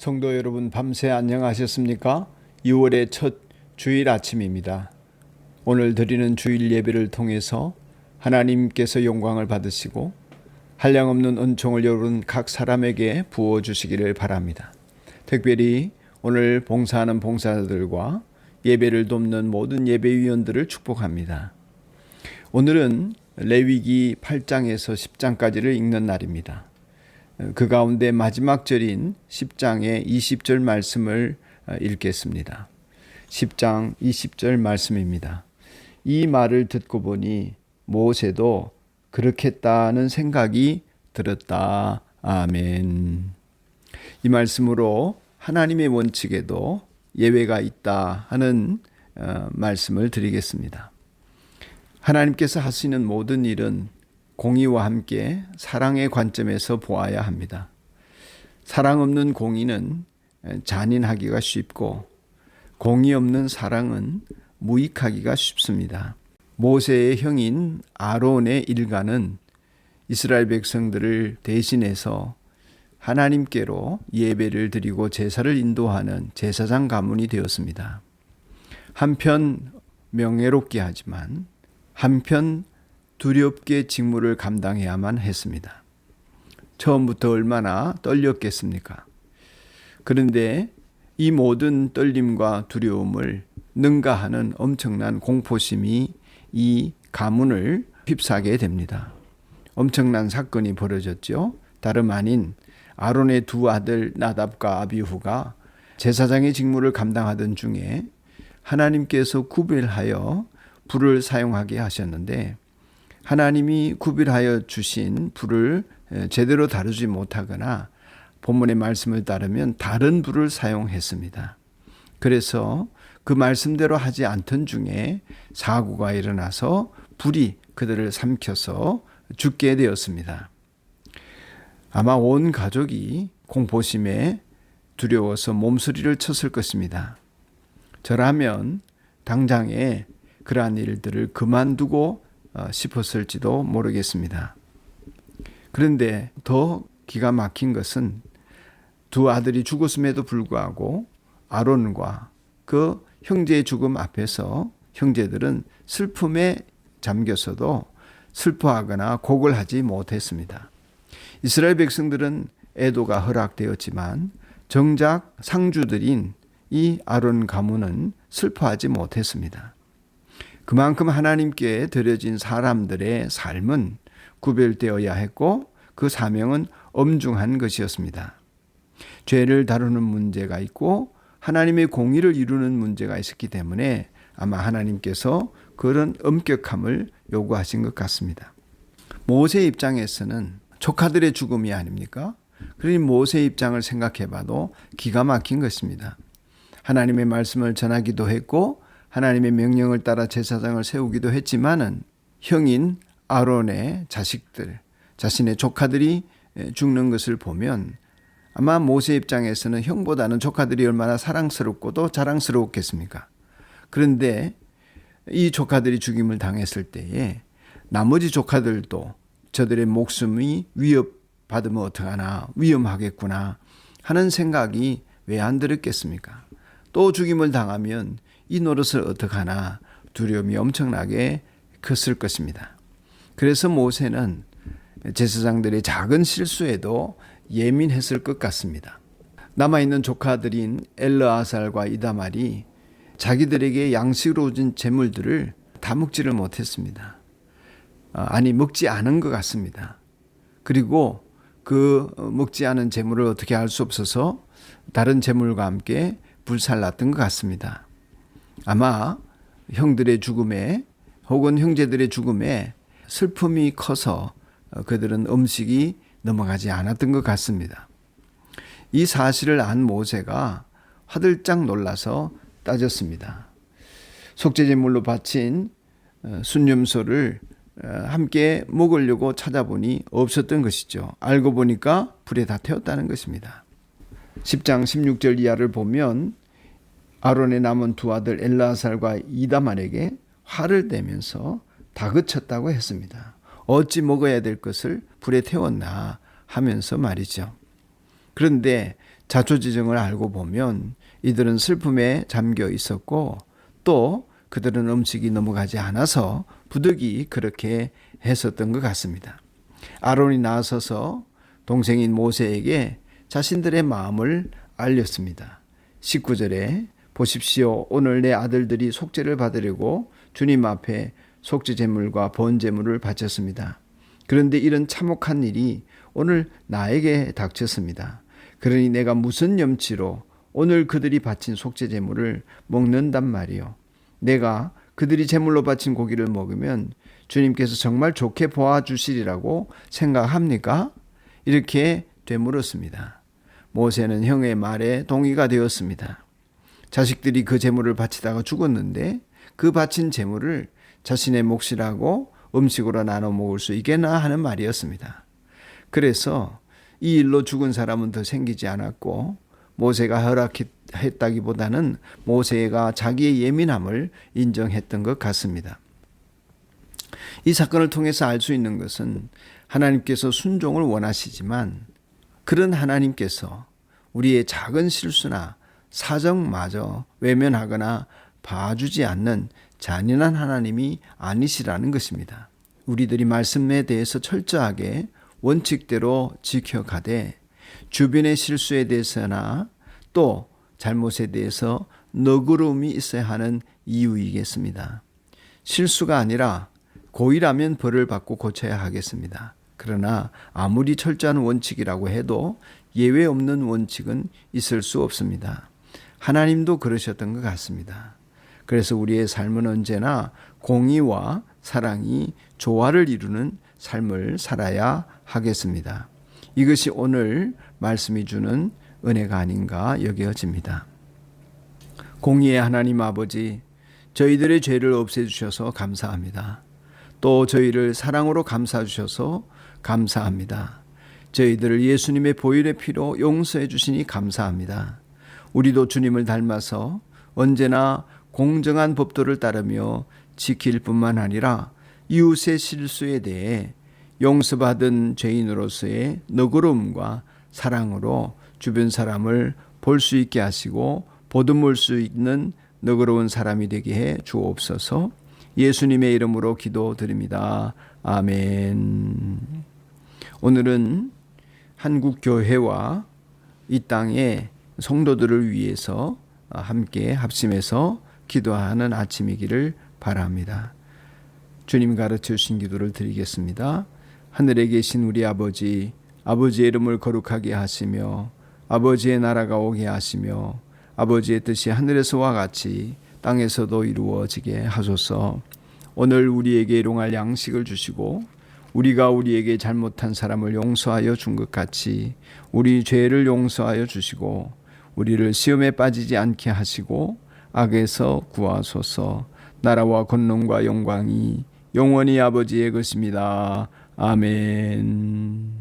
성도 여러분, 밤새 안녕하셨습니까? 6월의 첫 주일 아침입니다. 오늘 드리는 주일 예배를 통해서 하나님께서 영광을 받으시고 한량없는 은총을 여러분 각 사람에게 부어주시기를 바랍니다. 특별히 오늘 봉사하는 봉사자들과 예배를 돕는 모든 예배위원들을 축복합니다. 오늘은 레위기 8장에서 10장까지를 읽는 날입니다. 그 가운데 마지막 절인 10장의 20절 말씀을 읽겠습니다. 10장 20절 말씀입니다. 이 말을 듣고 보니 모세도 그렇겠다는 생각이 들었다. 아멘. 이 말씀으로 하나님의 원칙에도 예외가 있다 하는 말씀을 드리겠습니다. 하나님께서 하시는 모든 일은 공의와 함께 사랑의 관점에서 보아야 합니다. 사랑 없는 공의는 잔인하기가 쉽고 공의 없는 사랑은 무익하기가 쉽습니다. 모세의 형인 아론의 일가는 이스라엘 백성들을 대신해서 하나님께로 예배를 드리고 제사를 인도하는 제사장 가문이 되었습니다. 한편 명예롭게 하지만 한편 두렵게 직무를 감당해야만 했습니다. 처음부터 얼마나 떨렸겠습니까? 그런데 이 모든 떨림과 두려움을 능가하는 엄청난 공포심이 이 가문을 휩싸게 됩니다. 엄청난 사건이 벌어졌죠. 다름 아닌 아론의 두 아들 나답과 아비후가 제사장의 직무를 감당하던 중에 하나님께서 구별하여 불을 사용하게 하셨는데 하나님이 구별하여 주신 불을 제대로 다루지 못하거나 본문의 말씀을 따르면 다른 불을 사용했습니다. 그래서 그 말씀대로 하지 않던 중에 사고가 일어나서 불이 그들을 삼켜서 죽게 되었습니다. 아마 온 가족이 공포심에 두려워서 몸서리를 쳤을 것입니다. 저라면 당장에 그러한 일들을 그만두고 싶었을지도 모르겠습니다. 그런데 더 기가 막힌 것은 두 아들이 죽었음에도 불구하고 아론과 그 형제의 죽음 앞에서 형제들은 슬픔에 잠겼어도 슬퍼하거나 곡을 하지 못했습니다. 이스라엘 백성들은 애도가 허락되었지만 정작 상주들인 이 아론 가문은 슬퍼하지 못했습니다. 그만큼 하나님께 드려진 사람들의 삶은 구별되어야 했고 그 사명은 엄중한 것이었습니다. 죄를 다루는 문제가 있고 하나님의 공의를 이루는 문제가 있었기 때문에 아마 하나님께서 그런 엄격함을 요구하신 것 같습니다. 모세 입장에서는 조카들의 죽음이 아닙니까? 그러니 모세 입장을 생각해 봐도 기가 막힌 것입니다. 하나님의 말씀을 전하기도 했고 하나님의 명령을 따라 제사장을 세우기도 했지만은 형인 아론의 자식들, 자신의 조카들이 죽는 것을 보면 아마 모세 입장에서는 형보다는 조카들이 얼마나 사랑스럽고도 자랑스러웠겠습니까? 그런데 이 조카들이 죽임을 당했을 때에 나머지 조카들도 저들의 목숨이 위협받으면 어떡하나, 위험하겠구나 하는 생각이 왜 안 들었겠습니까? 또 죽임을 당하면 이 노릇을 어떡하나 두려움이 엄청나게 컸을 것입니다. 그래서 모세는 제사장들의 작은 실수에도 예민했을 것 같습니다. 남아있는 조카들인 엘르아살과 이다말이 자기들에게 양식으로 준 재물들을 다 먹지를 못했습니다. 아니, 먹지 않은 것 같습니다. 그리고 그 먹지 않은 재물을 어떻게 알 수 없어서 다른 재물과 함께 불살랐던 것 같습니다. 아마 형들의 죽음에 혹은 형제들의 죽음에 슬픔이 커서 그들은 음식이 넘어가지 않았던 것 같습니다. 이 사실을 안 모세가 화들짝 놀라서 따졌습니다. 속죄제물로 바친 순념소를 함께 먹으려고 찾아보니 없었던 것이죠. 알고 보니까 불에 다 태웠다는 것입니다. 10장 16절 이하를 보면 아론의 남은 두 아들 엘르아살과 이다말에게 화를 내면서 다그쳤다고 했습니다. 어찌 먹어야 될 것을 불에 태웠나 하면서 말이죠. 그런데 자초지종을 알고 보면 이들은 슬픔에 잠겨 있었고 또 그들은 음식이 넘어가지 않아서 부득이 그렇게 했었던 것 같습니다. 아론이 나서서 동생인 모세에게 자신들의 마음을 알렸습니다. 19절에 보십시오. 오늘 내 아들들이 속죄를 받으려고 주님 앞에 속죄 제물과 번제물을 바쳤습니다. 그런데 이런 참혹한 일이 오늘 나에게 닥쳤습니다. 그러니 내가 무슨 염치로 오늘 그들이 바친 속죄 제물을 먹는단 말이요. 내가 그들이 제물로 바친 고기를 먹으면 주님께서 정말 좋게 보아주시리라고 생각합니까? 이렇게 되물었습니다. 모세는 형의 말에 동의가 되었습니다. 자식들이 그 제물을 바치다가 죽었는데 그 바친 제물을 자신의 몫이라고 음식으로 나눠 먹을 수 있겠나 하는 말이었습니다. 그래서 이 일로 죽은 사람은 더 생기지 않았고 모세가 허락했다기보다는 모세가 자기의 예민함을 인정했던 것 같습니다. 이 사건을 통해서 알 수 있는 것은 하나님께서 순종을 원하시지만 그런 하나님께서 우리의 작은 실수나 사정마저 외면하거나 봐주지 않는 잔인한 하나님이 아니시라는 것입니다. 우리들이 말씀에 대해서 철저하게 원칙대로 지켜가되 주변의 실수에 대해서나 또 잘못에 대해서 너그러움이 있어야 하는 이유이겠습니다. 실수가 아니라 고의라면 벌을 받고 고쳐야 하겠습니다. 그러나 아무리 철저한 원칙이라고 해도 예외 없는 원칙은 있을 수 없습니다. 하나님도 그러셨던 것 같습니다. 그래서 우리의 삶은 언제나 공의와 사랑이 조화를 이루는 삶을 살아야 하겠습니다. 이것이 오늘 말씀이 주는 은혜가 아닌가 여겨집니다. 공의의 하나님 아버지, 저희들의 죄를 없애주셔서 감사합니다. 또 저희를 사랑으로 감싸주셔서 감사합니다. 저희들을 예수님의 보혈의 피로 용서해 주시니 감사합니다. 우리도 주님을 닮아서 언제나 공정한 법도를 따르며 지킬 뿐만 아니라 이웃의 실수에 대해 용서받은 죄인으로서의 너그러움과 사랑으로 주변 사람을 볼 수 있게 하시고 보듬을 수 있는 너그러운 사람이 되게 해 주옵소서. 예수님의 이름으로 기도드립니다. 아멘. 오늘은 한국 교회와 이 땅의 성도들을 위해서 함께 합심해서 기도하는 아침이기를 바랍니다. 주님 가르쳐 주신 기도를 드리겠습니다. 하늘에 계신 우리 아버지, 아버지의 이름을 거룩하게 하시며 아버지의 나라가 오게 하시며 아버지의 뜻이 하늘에서와 같이 땅에서도 이루어지게 하소서. 오늘 우리에게 일용할 양식을 주시고 우리가 우리에게 잘못한 사람을 용서하여 준 것 같이 우리 죄를 용서하여 주시고 우리를 시험에 빠지지 않게 하시고 악에서 구하소서. 나라와 권능과 영광이 영원히 아버지의 것입니다. 아멘.